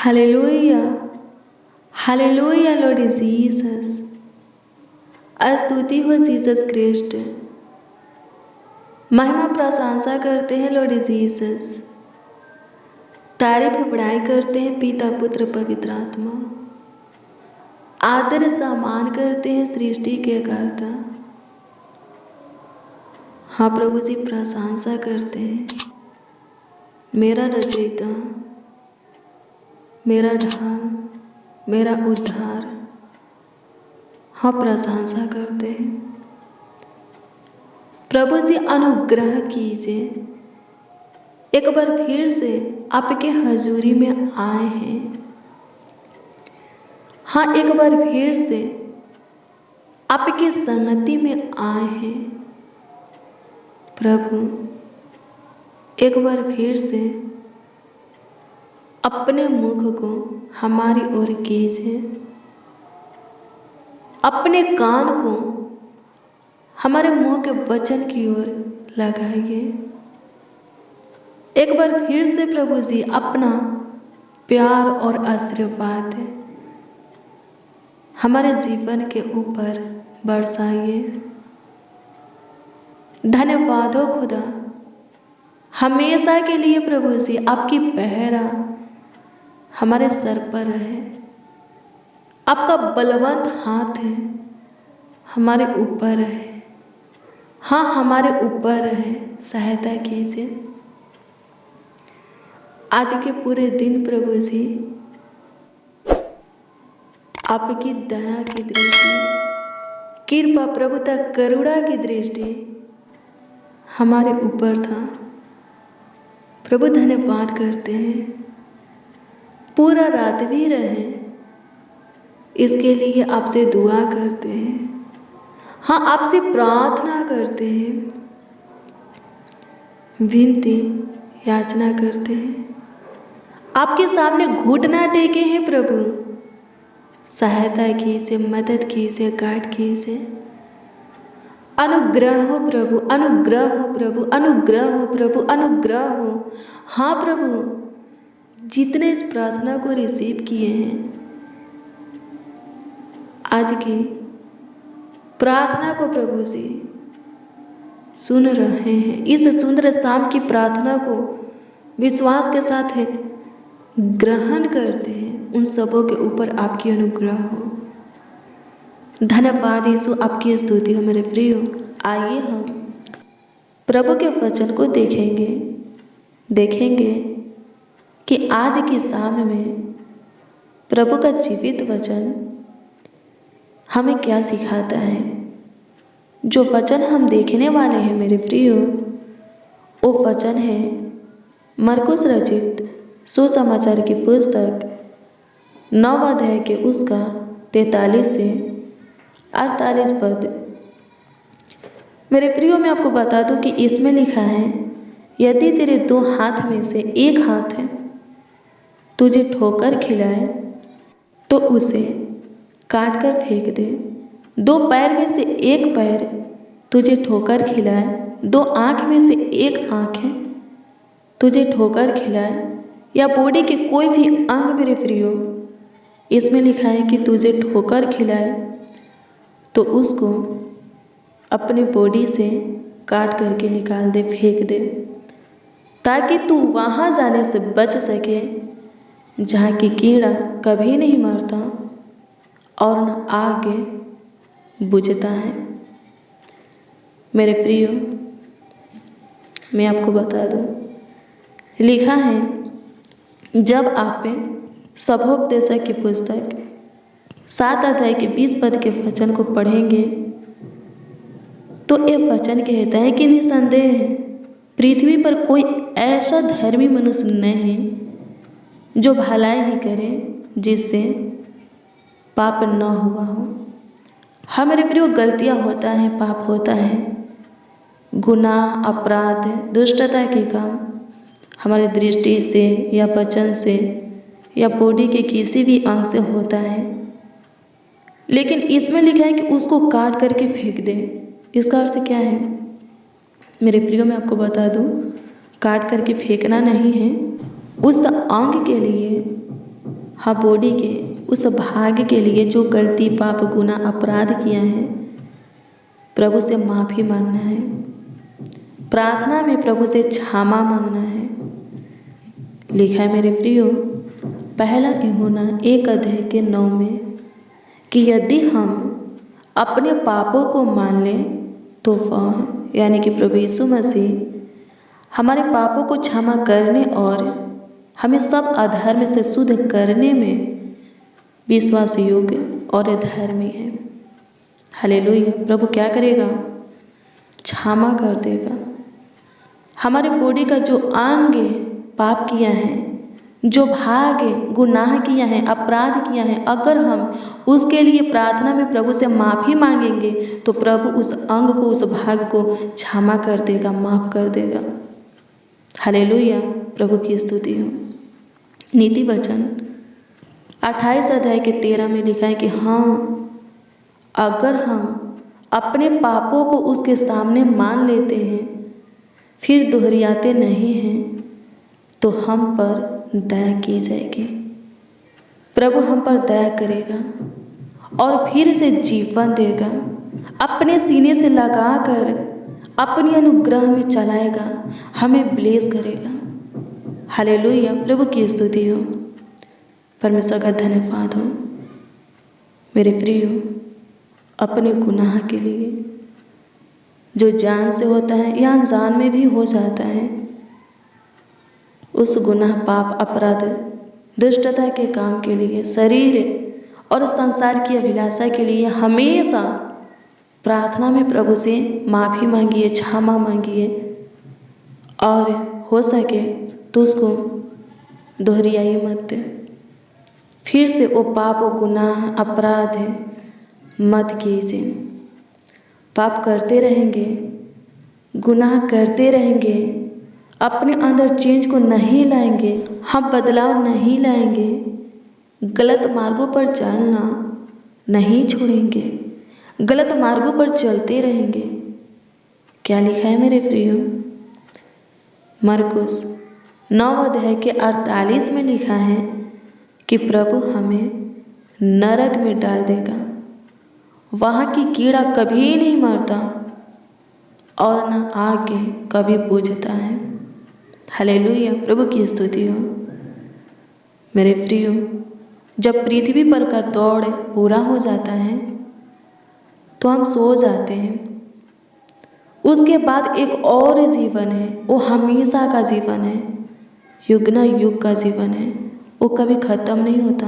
Hallelujah, hallelujah Lord Jesus. स्तुति हो Jesus Christ. महिमा प्रशंसा करते हैं लॉर्ड जीसस। तारीफ बड़ाई करते हैं पिता पुत्र पवित्र आत्मा। आदर सम्मान करते हैं सृष्टि के कर्ता। हाँ प्रभु जी, प्रशंसा करते हैं। मेरा रचयिता, मेरा ढाल, मेरा उद्धार। हाँ प्रशंसा करते हैं। प्रभु जी अनुग्रह कीजिए। एक बार फिर से आपके हजूरी में आए हैं। हाँ एक बार फिर से आपकी संगति में आए हैं। प्रभु एक बार फिर से अपने मुख को हमारी ओर कीजिए। अपने कान को हमारे मुंह के वचन की ओर लगाइए। एक बार फिर से प्रभु जी अपना प्यार और आशीर्वाद हमारे जीवन के ऊपर बरसाइए। धन्यवाद हो खुदा, हमेशा के लिए प्रभु जी आपकी पहरा हमारे सर पर है। आपका बलवंत हाथ है हमारे ऊपर है। हाँ हमारे ऊपर है, सहायता कीजिए। आज के पूरे दिन प्रभु जी आपकी दया की दृष्टि, कृपा प्रभुता करुणा की दृष्टि हमारे ऊपर था। प्रभु धन्यवाद करते हैं। पूरा रात भी रहे इसके लिए आपसे दुआ करते हैं। हाँ आपसे प्रार्थना करते हैं, विनती याचना करते हैं। आपके सामने घुटना टेके हैं प्रभु। सहायता कीजिए, मदद कीजिए, गाइड कीजिए। अनुग्रह हो प्रभु, अनुग्रह हो प्रभु, अनुग्रह हो प्रभु, अनुग्रह हो। हाँ प्रभु, जितने इस प्रार्थना को रिसीव किए हैं, आज की प्रार्थना को प्रभु जी सुन रहे हैं। इस सुंदर शाम की प्रार्थना को विश्वास के साथ ग्रहण करते हैं। उन सबों के ऊपर आपकी अनुग्रह हो। धन्यवाद यीशु, आपकी स्तुति हो मेरे प्रिय। आइए हम प्रभु के वचन को देखेंगे कि आज की शाम में प्रभु का जीवित वचन हमें क्या सिखाता है। जो वचन हम देखने वाले हैं मेरे प्रियो, वो वचन है मरकुस रचित सुसमाचार की पुस्तक 9 अध्याय के उसका 43 से 48 पद। मेरे प्रियो, मैं आपको बता दूं कि इसमें लिखा है, यदि तेरे 2 हाथ में से एक हाथ तुझे ठोकर खिलाए तो उसे काट कर फेंक दे। 2 पैर में से एक पैर तुझे ठोकर खिलाए, 2 आँख में से एक आँख तुझे ठोकर खिलाए, या बॉडी के कोई भी अंग मेरे प्रियो इसमें लिखा है कि तुझे ठोकर खिलाए तो उसको अपने बॉडी से काट करके निकाल दे, फेंक दे, ताकि तू वहाँ जाने से बच सके जहाँ की कीड़ा कभी नहीं मरता और न आग बुझता है। मेरे प्रियो, मैं आपको बता दूं, लिखा है, जब आप सभोपदेशक की पुस्तक 7 अध्याय के 20 पद के वचन को पढ़ेंगे तो एक वचन कहता है कि निसंदेह पृथ्वी पर कोई ऐसा धर्मी मनुष्य नहीं जो भलाई ही करे जिससे पाप न हुआ हो। हमारे प्रियो, गलतियाँ होता है, पाप होता है, गुनाह, अपराध, दुष्टता के काम हमारे दृष्टि से या वचन से या बॉडी के किसी भी अंग से होता है। लेकिन इसमें लिखा है कि उसको काट करके फेंक दे। इसका अर्थ क्या है मेरे प्रियो? मैं आपको बता दूं, काट करके फेंकना नहीं है। उस अंग के लिए हाँ, बॉडी के उस भाग के लिए जो गलती, पाप, गुनाह, अपराध किया है, प्रभु से माफ़ी मांगना है। प्रार्थना में प्रभु से क्षमा मांगना है। लिखा है मेरे प्रियो, पहला यूहन्ना 1:9 में कि यदि हम अपने पापों को मान लें तो वह यानी कि प्रभु यीशु मसीह हमारे पापों को क्षमा करने और हमें सब अधर्म से शुद्ध करने में विश्वास योग्य और धर्मी है। हालेलुया। प्रभु क्या करेगा? क्षमा कर देगा। हमारे बॉडी का जो अंग पाप किया है, जो भाग गुनाह किया है, अपराध किया है, अगर हम उसके लिए प्रार्थना में प्रभु से माफ़ी मांगेंगे तो प्रभु उस अंग को, उस भाग को क्षमा कर देगा, माफ़ कर देगा। हालेलुया। प्रभु की स्तुति हो। नीति वचन 28:13 में लिखा है कि हाँ, अगर हम अपने पापों को उसके सामने मान लेते हैं फिर दोहराते नहीं हैं तो हम पर दया की जाएगी। प्रभु हम पर दया करेगा और फिर से जीवन देगा, अपने सीने से लगाकर अपनी अनुग्रह में चलाएगा, हमें ब्लेस करेगा। हालेलुया। प्रभु की स्तुति हो। परमेश्वर का धन्यवाद हो। मेरे प्रियो, अपने गुनाह के लिए जो जान से होता है या अनजान में भी हो जाता है, उस गुनाह, पाप, अपराध, दुष्टता के काम के लिए, शरीर और संसार की अभिलाषा के लिए हमेशा प्रार्थना में प्रभु से माफ़ी मांगिए, क्षमा मांगिए और हो सके तो उसको दोहराइए मत। फिर से वो पाप, गुनाह, अपराध मत कीजिए। पाप करते रहेंगे, गुनाह करते रहेंगे, अपने अंदर चेंज को नहीं लाएंगे, हम बदलाव नहीं लाएंगे, गलत मार्गों पर चलना नहीं छोड़ेंगे, गलत मार्गों पर चलते रहेंगे। क्या लिखा है मेरे प्रियो? मरकुस 9:48 में लिखा है कि प्रभु हमें नरक में डाल देगा, वहाँ की कीड़ा कभी नहीं मरता और न आग कभी बुझता है। हालेलुया। प्रभु की स्तुति हो। मेरे प्रियो, जब पृथ्वी पर का दौड़ पूरा हो जाता है तो हम सो जाते हैं। उसके बाद एक और जीवन है, वो हमेशा का जीवन है, युग न युग का जीवन है, वो कभी ख़त्म नहीं होता,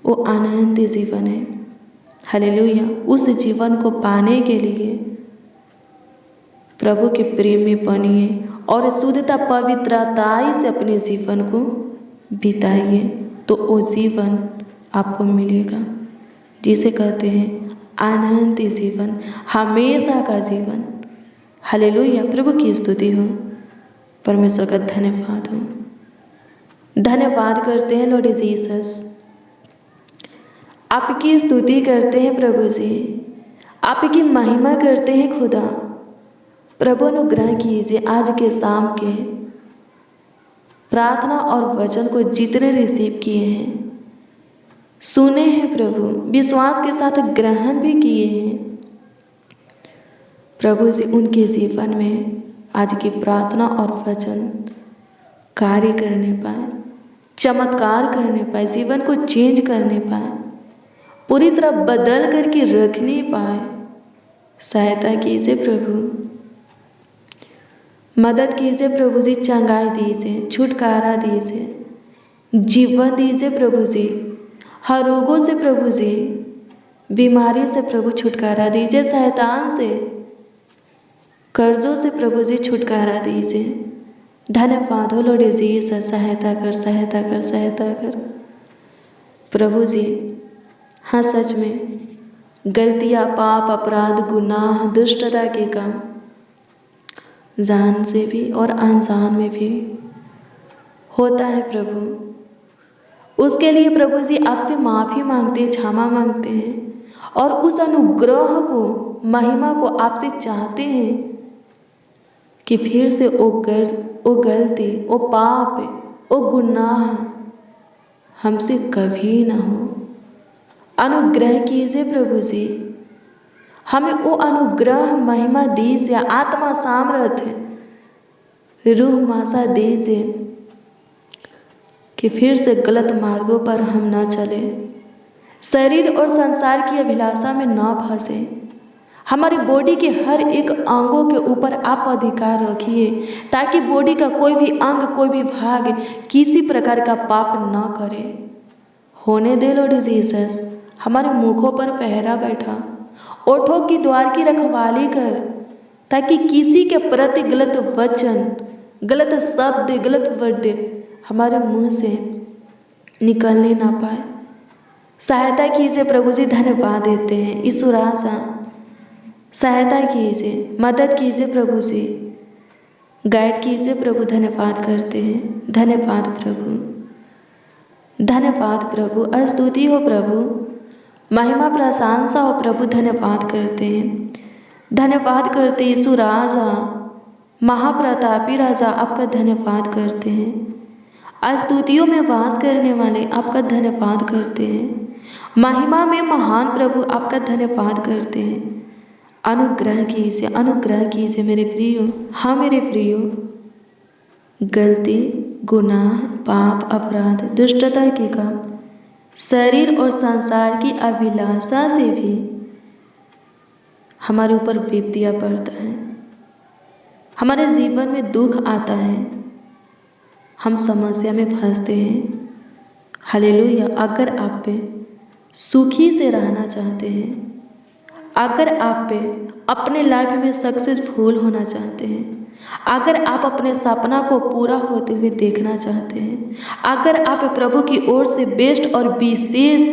वो अनंत जीवन है। हालेलुया। उस जीवन को पाने के लिए प्रभु के प्रेम में बनिए और शुद्धता, पवित्रता से अपने जीवन को बिताइए, तो वो जीवन आपको मिलेगा जिसे कहते हैं अनंत जीवन, हमेशा का जीवन। हालेलुया। प्रभु की स्तुति हो। परमेश्वर का धन्यवाद हो। धन्यवाद करते हैं लॉर्ड जीसस, आपकी स्तुति करते हैं प्रभु जी, आपकी महिमा करते हैं खुदा। प्रभु अनुग्रह कीजिए आज के शाम के प्रार्थना और वचन को जितने रिसीव किए हैं, सुने हैं प्रभु, विश्वास के साथ ग्रहण भी किए हैं प्रभु जी, उनके जीवन में आज की प्रार्थना और वचन कार्य करने पाए, चमत्कार करने पाए, जीवन को चेंज करने पाए, पूरी तरह बदल करके रखने पाए। सहायता कीजिए प्रभु, मदद कीजिए प्रभु जी, चंगाई दीजिए, छुटकारा दीजिए, जीवन दीजिए प्रभु जी, हर रोगों से प्रभु जी, बीमारी से प्रभु छुटकारा दीजिए, शैतान से, कर्जों से प्रभु जी छुटकारा दीजिए। धन्यवाद हो लॉर्ड जीसस, सहायता कर, सहायता कर, सहायता कर प्रभु जी। हाँ, सच में गलतियाँ, पाप, अपराध, गुनाह, दुष्टता के काम जान से भी और अनजान में भी होता है प्रभु। उसके लिए प्रभु जी आपसे माफ़ी मांगते हैं, क्षमा मांगते हैं और उस अनुग्रह को, महिमा को आपसे चाहते हैं कि फिर से वो गलती, वो पाप, वो गुनाह हमसे कभी ना हो। अनुग्रह कीजिए प्रभु जी, हमें वो अनुग्रह महिमा दीजिए, आत्मा सामर्थ्य रूह मासा दीजिए कि फिर से गलत मार्गों पर हम ना चले, शरीर और संसार की अभिलाषा में ना फंसे। हमारी बॉडी के हर एक अंगों के ऊपर आप अधिकार रखिए ताकि बॉडी का कोई भी अंग, कोई भी भाग किसी प्रकार का पाप ना करे। होने दे लॉर्ड जीसस, हमारे मुखों पर पहरा बैठा, ओठों की द्वार की रखवाली कर ताकि किसी के प्रति गलत वचन, गलत शब्द, गलत वर्ड हमारे मुंह से निकलने ना पाए। सहायता कीजिए प्रभु जी, धन्यवाद देते हैं। यीशु राजा सहायता कीजिए, मदद कीजिए प्रभु जी, गाइड कीजिए प्रभु। धन्यवाद करते हैं, धन्यवाद प्रभु, धन्यवाद प्रभु। स्तुति हो प्रभु, महिमा प्रशंसा हो प्रभु। धन्यवाद करते हैं, धन्यवाद करते यीशु राजा, महाप्रतापी राजा, आपका धन्यवाद करते हैं। स्तुतियों में वास करने वाले आपका धन्यवाद करते हैं। महिमा में महान प्रभु आपका धन्यवाद करते हैं। अनुग्रह कीजिए, अनुग्रह कीजिए मेरे प्रियो। हाँ मेरे प्रियो, गलती, गुनाह, पाप, अपराध, दुष्टता के काम, शरीर और संसार की अभिलाषा से भी हमारे ऊपर विपत्तियाँ पड़ता है, हमारे जीवन में दुख आता है, हम समस्या में फंसते हैं। हालेलुया। अगर आप पे सुखी से रहना चाहते हैं, अगर आप पे अपने लाइफ में सक्सेसफुल होना चाहते हैं, अगर आप अपने सपना को पूरा होते हुए देखना चाहते हैं, अगर आप प्रभु की ओर से बेस्ट और विशेष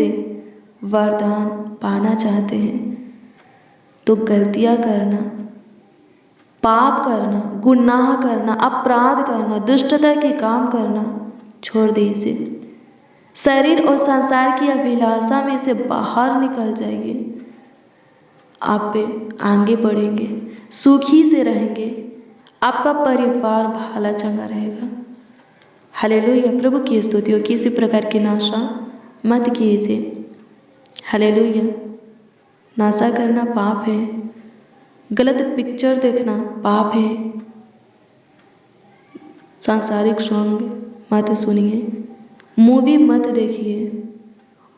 वरदान पाना चाहते हैं, तो गलतियां करना, पाप करना, गुनाह करना, अपराध करना, दुष्टता के काम करना छोड़ दीजिए। शरीर और संसार की अभिलाषा में से बाहर निकल जाइए। आप पे आगे बढ़ेंगे, सुखी से रहेंगे, आपका परिवार भाला चंगा रहेगा। हालेलुया। प्रभु की स्तुति हो। किसी प्रकार की नाशा मत कीजिए। हालेलुया। नाशा करना पाप है, गलत पिक्चर देखना पाप है, सांसारिक सॉन्ग मत सुनिए, मूवी मत देखिए,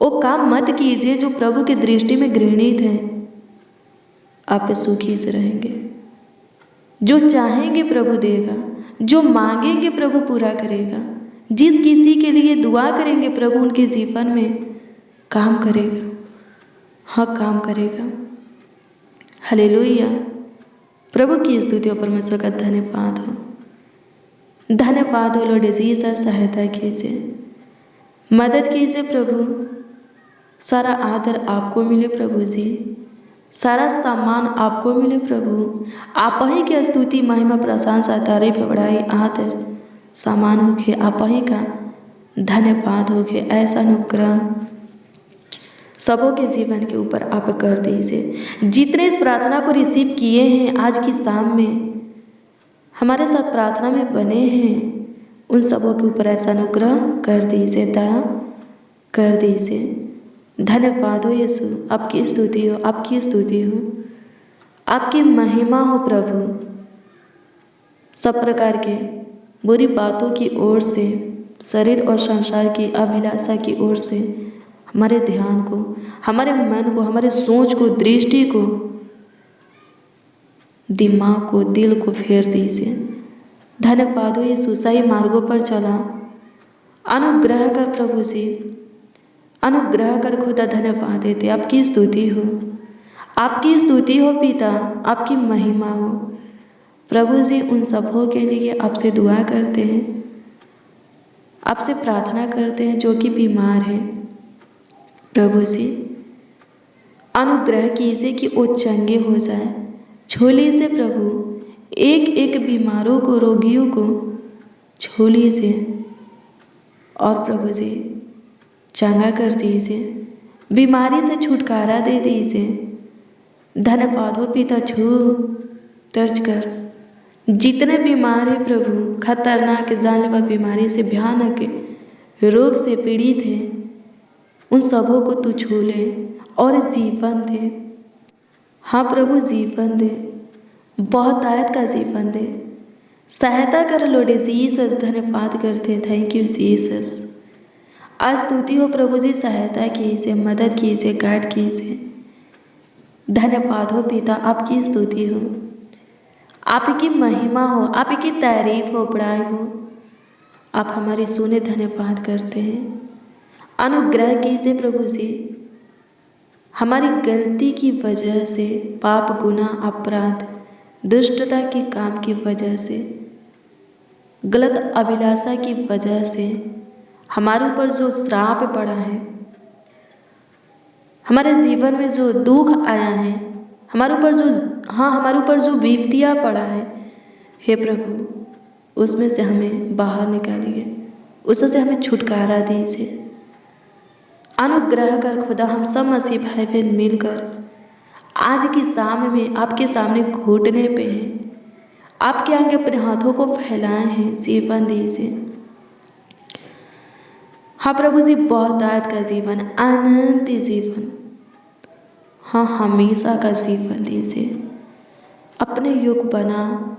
वो काम मत कीजिए जो प्रभु की दृष्टि में घृणित है। आप सुखी से रहेंगे। जो चाहेंगे प्रभु देगा, जो मांगेंगे प्रभु पूरा करेगा, जिस किसी के लिए दुआ करेंगे प्रभु उनके जीवन में काम करेगा। हाँ, काम करेगा। हालेलुया। प्रभु की स्तुति और परमेश्वर का धन्यवाद हो, धन्यवाद हो लॉर्ड जीसस। सहायता कीजिए, मदद कीजिए प्रभु। सारा आदर आपको मिले प्रभु जी, सारा सम्मान आपको मिले प्रभु। आप ही की स्तुति, महिमा, प्रशंसा, तारीफ, बड़ाई, आदर सम्मान होके आप ही का धन्यवाद होके। ऐसा अनुग्रह सबों के जीवन के ऊपर आप कर दीजिए। जितने इस प्रार्थना को रिसीव किए हैं आज की शाम में, हमारे साथ प्रार्थना में बने हैं, उन सबों के ऊपर ऐसा अनुग्रह कर दीजिए, दया कर दीजिए। धन्यवाद हो यीशु, आपकी स्तुति हो, आपकी स्तुति हो, आपकी महिमा हो प्रभु। सब प्रकार के बुरी बातों की ओर से, शरीर और संसार की अभिलाषा की ओर से हमारे ध्यान को, हमारे मन को, हमारे सोच को, दृष्टि को, दिमाग को, दिल को फेर दीजिए। धन्यवाद हो यीशु। सही मार्गों पर चला, अनुग्रह कर प्रभु जी, अनुग्रह कर खुदा। धन्यवाद देते, आपकी स्तुति हो, आपकी स्तुति हो पिता, आपकी महिमा हो प्रभु जी। उन सबों के लिए आपसे दुआ करते हैं, आपसे प्रार्थना करते हैं जो कि बीमार हैं प्रभु जी। अनुग्रह कीजिए कि वो चंगे हो जाए। छू लीजिए प्रभु, एक एक बीमारों को, रोगियों को छू लीजिए और प्रभु जी चंगा कर दीजिए, बीमारी से छुटकारा दे दीजिए। धन्यवाद हो पिता। छू टच कर जितने बीमार हैं प्रभु, खतरनाक जानलेवा बीमारी से, भयानक रोग से पीड़ित हैं, उन सबों को तू छू ले और जीवन दे। हाँ प्रभु, जीवन दे, बहुत आयत का जीवन दे, सहायता कर लोडे जीसस। धन्यवाद करते हैं, थैंक यू जीसस। आज स्तुति हो प्रभु जी, सहायता कीजिए, मदद कीजिए, गाइड कीजिए। धन्यवाद हो पिता, आपकी स्तुति हो, आपकी महिमा हो, आपकी तारीफ हो, बड़ाई हो। आप हमारी सुने, धन्यवाद करते हैं। अनुग्रह कीजिए प्रभु जी, हमारी गलती की वजह से, पाप, गुनाह, अपराध, दुष्टता के काम की वजह से, गलत अभिलाषा की वजह से हमारे ऊपर जो श्राप पड़ा है, हमारे जीवन में जो दुख आया है, हमारे ऊपर जो विपत्तियाँ पड़ा है, हे प्रभु उसमें से हमें बाहर निकालिए, उससे हमें छुटकारा दीजिए। अनुग्रह कर खुदा, हम सब मसीह भाई बहन मिलकर आज की शाम में आपके सामने घुटने पे हैं, आपके आगे अपने हाथों को फैलाए हैं। जीवन दीजिए। हाँ प्रभु जी, बहुत आयत का जीवन, अनंत जीवन, हाँ हमेशा का जीवन दीजिए। अपने युग बना।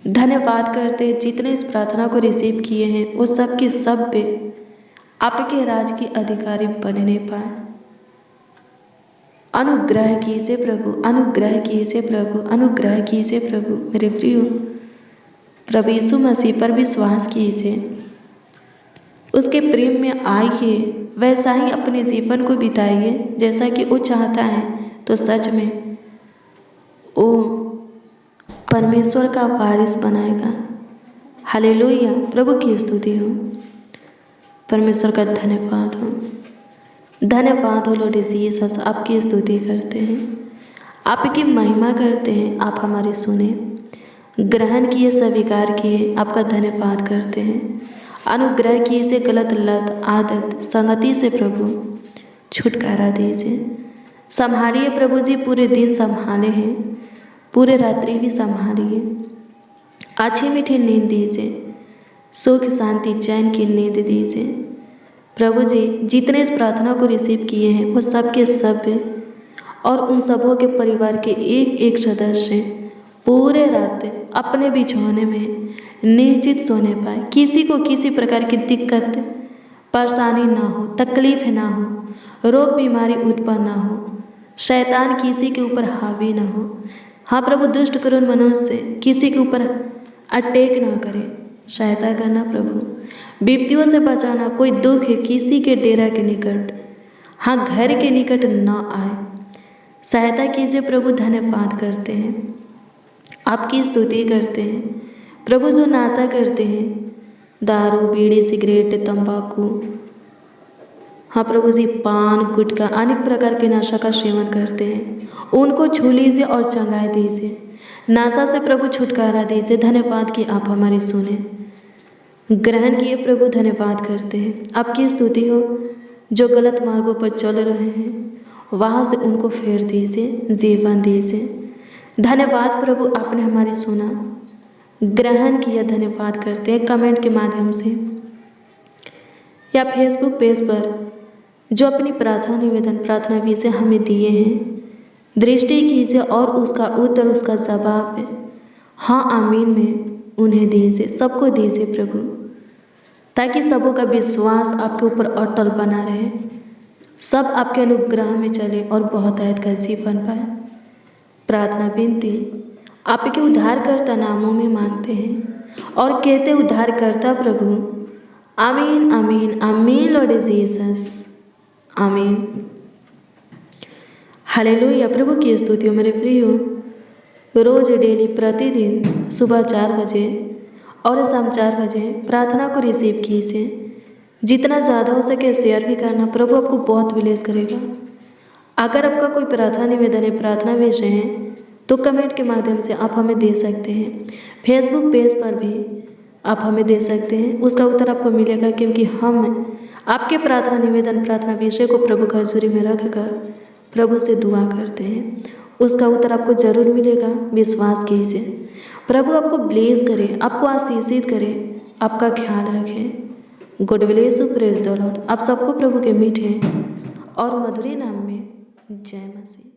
धन्यवाद करते जितने इस प्रार्थना को रिसीव किए हैं, वो सब के सब पे आपके राज की अधिकारी बनने पाए। अनुग्रह कीजिए प्रभु, अनुग्रह कीजिए प्रभु, अनुग्रह कीजिए प्रभु। मेरे प्रियो, प्रभु यीशु मसीह पर विश्वास कीजिए, उसके प्रेम में आइए, वैसा ही अपने जीवन को बिताइए जैसा कि वो चाहता है। तो सच में वो परमेश्वर का वारिस बनाएगा। हालेलुया, प्रभु की स्तुति हो, परमेश्वर का धन्यवाद हो। धन्यवाद हो लॉर्ड जीसस, आपकी स्तुति करते हैं, आपकी महिमा करते हैं। आप हमारी सुने, ग्रहण किए, स्वीकार किए, आपका धन्यवाद करते हैं। अनुग्रह कीजिए, गलत लत, आदत, संगति से प्रभु छुटकारा दीजिए। संभालिए प्रभु जी, पूरे दिन संभाले हैं, पूरे रात्रि भी संभालिए। अच्छी मीठी नींद दीजिए, सुख, शांति, चैन की नींद दीजिए। प्रभु जी, जितने इस प्रार्थना को रिसीव किए हैं, वो सब के सब और उन सबों के परिवार के एक एक सदस्य पूरे रात अपने बिछौने में निश्चित सोने पाए। किसी को किसी प्रकार की दिक्कत, परेशानी ना हो, तकलीफ ना हो, रोग बीमारी उत्पन्न ना हो, शैतान किसी के ऊपर हावी ना हो। हाँ प्रभु, दुष्ट करुण मनुष्य किसी के ऊपर अटैक ना करे। सहायता करना प्रभु, विपत्तियों से बचाना। कोई दुख है किसी के डेरा के निकट, हाँ घर के निकट न आए। सहायता कीजिए प्रभु। धन्यवाद करते हैं, आपकी स्तुति करते हैं प्रभु। जो नाशा करते हैं, दारू, बीड़ी, सिगरेट, तंबाकू, हाँ प्रभु जी, पान, गुटखा, अनेक प्रकार के नशा का सेवन करते हैं, उनको छू लीजिए और चंगाई दीजिए। नाशा से प्रभु छुटकारा दीजिए। धन्यवाद कि आप हमारी सुने, ग्रहण किए प्रभु। धन्यवाद करते हैं, आपकी स्तुति हो। जो गलत मार्गों पर चल रहे हैं, वहाँ से उनको फेर दीजिए, जीवन दीजिए। धन्यवाद प्रभु, आपने हमारी सुना, ग्रहण किया। धन्यवाद करते हैं। कमेंट के माध्यम से या फेसबुक पेज पर जो अपनी प्रार्थना निवेदन, प्रार्थना विषय हमें दिए हैं, दृष्टि कीजिए और उसका उत्तर, उसका जवाब हाँ आमीन में उन्हें दीजिए, सबको दीजिए प्रभु, ताकि सबों का विश्वास आपके ऊपर अटल बना रहे, सब आपके अनुग्रह में चले और बहुत आयत का जीवन पाए। प्रार्थना विनती आपके उद्धारकर्ता नामों में मांगते हैं और कहते उद्धारकर्ता प्रभु, आमीन आमीन आमीन। लॉर्ड जीसस, आमीन। हालेलुया, प्रभु की स्तुति हो। मेरे प्रियो, रोज डेली प्रतिदिन सुबह 4 बजे और शाम 4 बजे प्रार्थना को रिसीव कीजिए। जितना ज़्यादा हो सके शेयर भी करना, प्रभु आपको बहुत ब्लेस करेगा। अगर आपका कोई प्रार्थना निवेदन है, प्रार्थना विषय है, तो कमेंट के माध्यम से आप हमें दे सकते हैं। फेसबुक पेज पर भी आप हमें दे सकते हैं, उसका उत्तर आपको मिलेगा, क्योंकि हम आपके प्रार्थना निवेदन, प्रार्थना विषय को प्रभु की हजूरी में रख कर प्रभु से दुआ करते हैं। उसका उत्तर आपको जरूर मिलेगा, विश्वास कीजिए। प्रभु आपको ब्लेस करे, आपको आशीषित करे, आपका ख्याल रखें। God bless you, praise the Lord. आप सबको प्रभु के मीठे और मधुर नाम में जय मसीह।